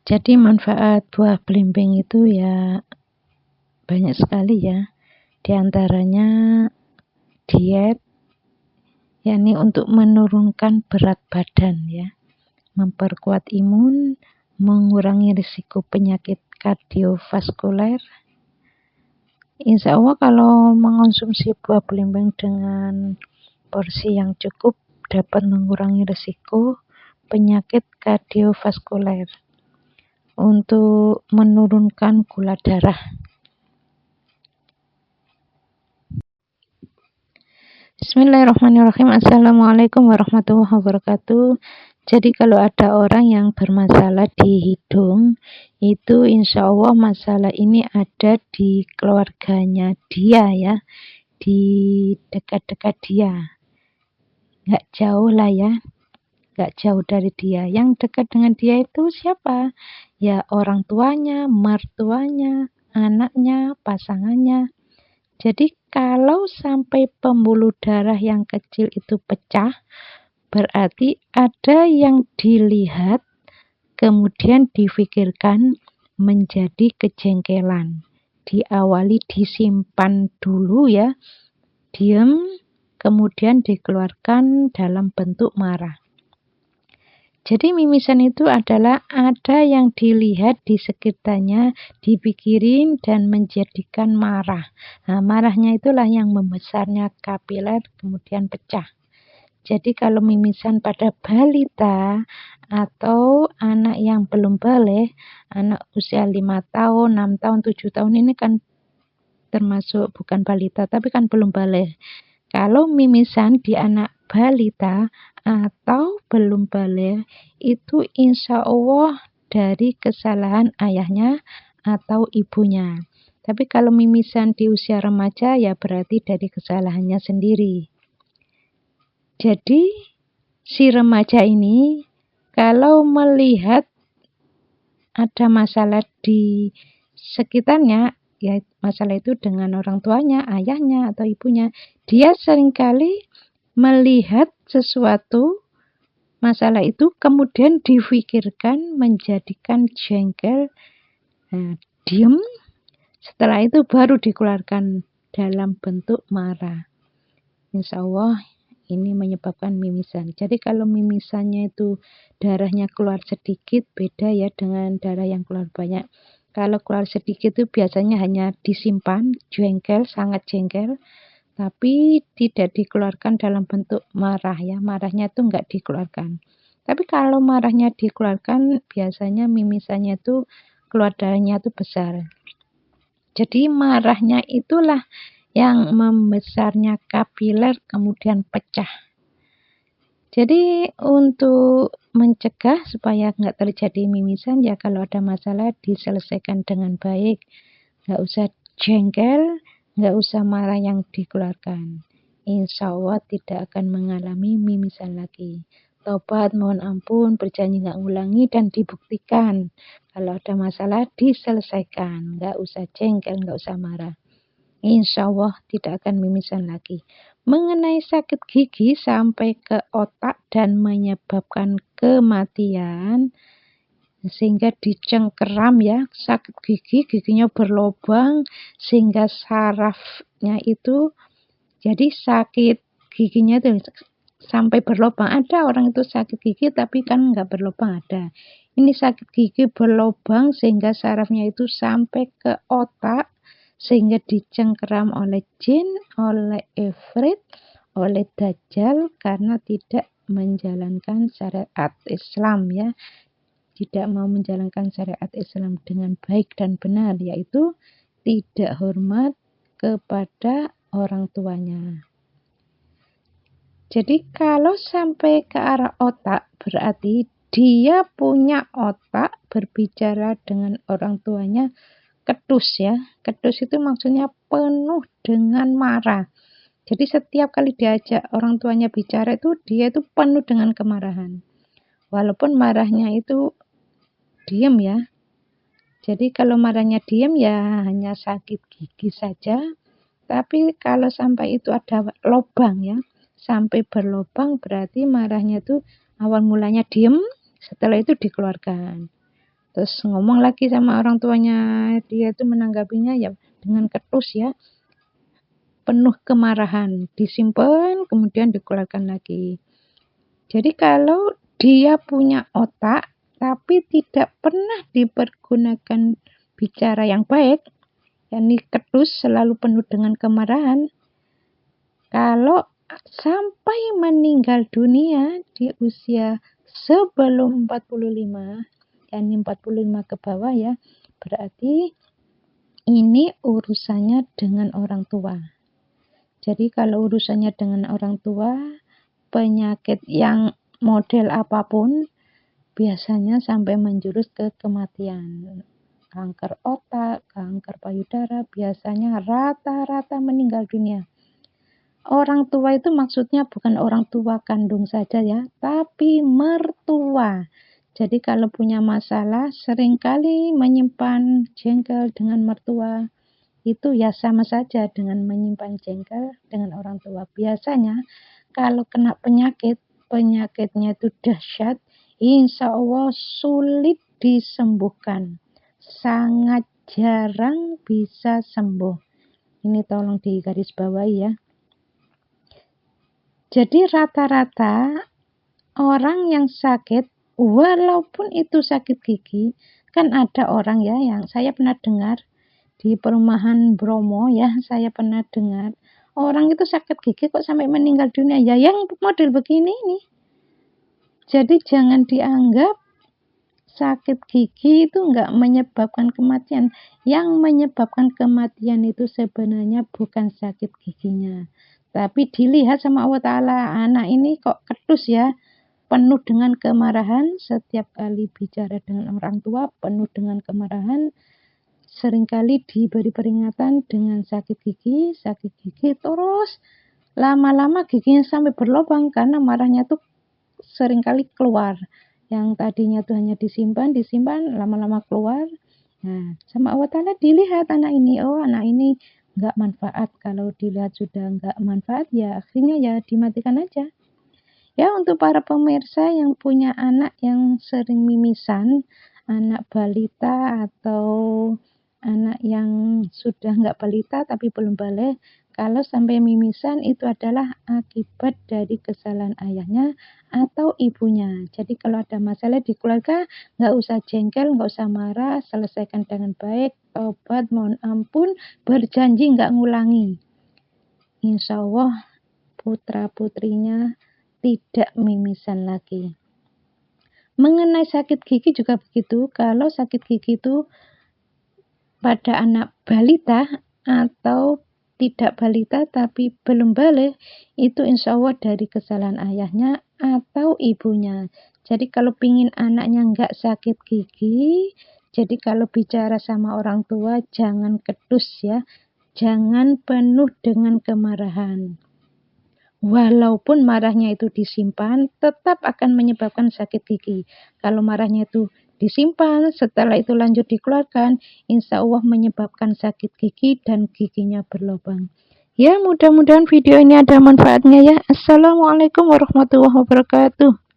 Jadi manfaat buah belimbing itu ya banyak sekali ya. Di antaranya diet, yakni untuk menurunkan berat badan ya, memperkuat imun, mengurangi risiko penyakit kardiovaskuler. Insya Allah kalau mengonsumsi buah belimbing dengan porsi yang cukup dapat mengurangi risiko penyakit kardiovaskuler. Untuk menurunkan gula darah. Bismillahirrahmanirrahim. Assalamualaikum warahmatullahi wabarakatuh. Jadi kalau ada orang yang bermasalah di hidung, itu insya Allah masalah ini ada di keluarganya dia ya, di dekat-dekat dia. Nggak jauh lah ya, nggak jauh dari dia. Yang dekat dengan dia itu siapa? Ya orang tuanya, mertuanya, anaknya, pasangannya. Jadi kalau sampai pembuluh darah yang kecil itu pecah, berarti ada yang dilihat, kemudian difikirkan menjadi kejengkelan. Diawali disimpan dulu ya, diam, kemudian dikeluarkan dalam bentuk marah. Jadi mimisan itu adalah ada yang dilihat di sekitarnya, dipikirin dan menjadikan marah. Nah, marahnya itulah yang membesarnya kapiler kemudian pecah. Jadi kalau mimisan pada balita atau anak yang belum balik, anak usia 5 tahun, 6 tahun, 7 tahun ini kan termasuk bukan balita tapi kan belum balik. Kalau mimisan di anak balita atau belum balik itu insya Allah dari kesalahan ayahnya atau ibunya. Tapi kalau mimisan di usia remaja ya berarti dari kesalahannya sendiri. Jadi si remaja ini kalau melihat ada masalah di sekitarnya, ya masalah itu dengan orang tuanya, ayahnya atau ibunya, dia seringkali melihat sesuatu masalah itu kemudian difikirkan menjadikan jengkel, diem, setelah itu baru dikeluarkan dalam bentuk marah. Insya Allah ini menyebabkan mimisan. Jadi kalau mimisannya itu darahnya keluar sedikit, beda ya dengan darah yang keluar banyak. Kalau keluar sedikit itu biasanya hanya disimpan, jengkel, sangat jengkel, tapi tidak dikeluarkan dalam bentuk marah ya. Marahnya itu enggak dikeluarkan. Tapi kalau marahnya dikeluarkan, biasanya mimisannya itu keluar darahnya itu besar. Jadi marahnya itulah yang membesarnya kapiler kemudian pecah. Jadi untuk mencegah supaya nggak terjadi mimisan ya kalau ada masalah diselesaikan dengan baik. Nggak usah jengkel, nggak usah marah yang dikeluarkan. Insya Allah tidak akan mengalami mimisan lagi. Tobat, mohon ampun, berjanji nggak ngulangi dan dibuktikan. Kalau ada masalah diselesaikan. Nggak usah jengkel, nggak usah marah. Insya Allah tidak akan mimisan lagi. Mengenai sakit gigi sampai ke otak dan menyebabkan kematian, sehingga dicengkeram ya, sakit gigi, giginya berlubang sehingga sarafnya itu jadi sakit giginya itu sampai berlubang. Ada orang itu sakit gigi tapi kan nggak berlubang, ada. Ini sakit gigi berlubang sehingga sarafnya itu sampai ke otak, sehingga dicengkeram oleh jin, oleh ifrit, oleh dajjal karena tidak menjalankan syariat Islam ya. Tidak mau menjalankan syariat Islam dengan baik dan benar, yaitu tidak hormat kepada orang tuanya. Jadi kalau sampai ke arah otak berarti dia punya otak berbicara dengan orang tuanya ketus ya. Ketus itu maksudnya penuh dengan marah. Jadi setiap kali diajak orang tuanya bicara itu dia itu penuh dengan kemarahan. Walaupun marahnya itu diam ya. Jadi kalau marahnya diam ya hanya sakit gigi saja. Tapi kalau sampai itu ada lubang ya, sampai berlubang berarti marahnya itu awal mulanya diam, setelah itu dikeluarkan. Terus ngomong lagi sama orang tuanya, dia itu menanggapinya ya dengan ketus ya, penuh kemarahan, disimpan kemudian dikeluarkan lagi. Jadi kalau dia punya otak tapi tidak pernah dipergunakan bicara yang baik, yakni ketus selalu penuh dengan kemarahan, kalau sampai meninggal dunia di usia sebelum 45, yakni 45 ke bawah ya, berarti ini urusannya dengan orang tua. Jadi kalau urusannya dengan orang tua, penyakit yang model apapun biasanya sampai menjurus ke kematian. Kanker otak, kanker payudara, biasanya rata-rata meninggal dunia. Orang tua itu maksudnya bukan orang tua kandung saja ya, tapi mertua. Jadi kalau punya masalah seringkali menyimpan jengkel dengan mertua. Itu ya sama saja dengan menyimpan jengkel dengan orang tua. Biasanya kalau kena penyakitnya itu dahsyat, insya Allah sulit disembuhkan. Sangat jarang bisa sembuh. Ini tolong digarisbawahi ya. Jadi rata-rata orang yang sakit, walaupun itu sakit gigi, kan ada orang ya yang saya pernah dengar di perumahan Bromo ya, saya pernah dengar orang itu sakit gigi kok sampai meninggal dunia ya, yang model begini ini. Jadi jangan dianggap sakit gigi itu enggak menyebabkan kematian. Yang menyebabkan kematian itu sebenarnya bukan sakit giginya, tapi dilihat sama Allah Ta'ala, anak ini kok ketus ya, penuh dengan kemarahan, setiap kali bicara dengan orang tua penuh dengan kemarahan, seringkali diberi peringatan dengan sakit gigi, terus lama-lama giginya sampai berlubang karena marahnya tuh seringkali keluar. Yang tadinya tuh hanya disimpan, lama-lama keluar. Nah, sama Allah Ta'ala dilihat anak ini, oh anak ini nggak manfaat. Kalau dilihat sudah nggak manfaat, ya akhirnya ya dimatikan aja. Ya, untuk para pemirsa yang punya anak yang sering mimisan, anak balita atau anak yang sudah nggak balita tapi belum balik, kalau sampai mimisan itu adalah akibat dari kesalahan ayahnya atau ibunya. Jadi kalau ada masalah di keluarga, nggak usah jengkel, nggak usah marah, selesaikan dengan baik, tobat, mohon ampun, berjanji nggak ngulangi. Insya Allah putra-putrinya tidak mimisan lagi. Mengenai sakit gigi juga begitu. Kalau sakit gigi itu pada anak balita atau tidak balita tapi belum balik, itu insya Allah dari kesalahan ayahnya atau ibunya. Jadi kalau pingin anaknya nggak sakit gigi, jadi kalau bicara sama orang tua jangan ketus ya, jangan penuh dengan kemarahan. Walaupun marahnya itu disimpan, tetap akan menyebabkan sakit gigi. Kalau marahnya itu disimpan, setelah itu lanjut dikeluarkan, insya Allah menyebabkan sakit gigi dan giginya berlubang. Ya, mudah-mudahan video ini ada manfaatnya ya. Assalamualaikum warahmatullahi wabarakatuh.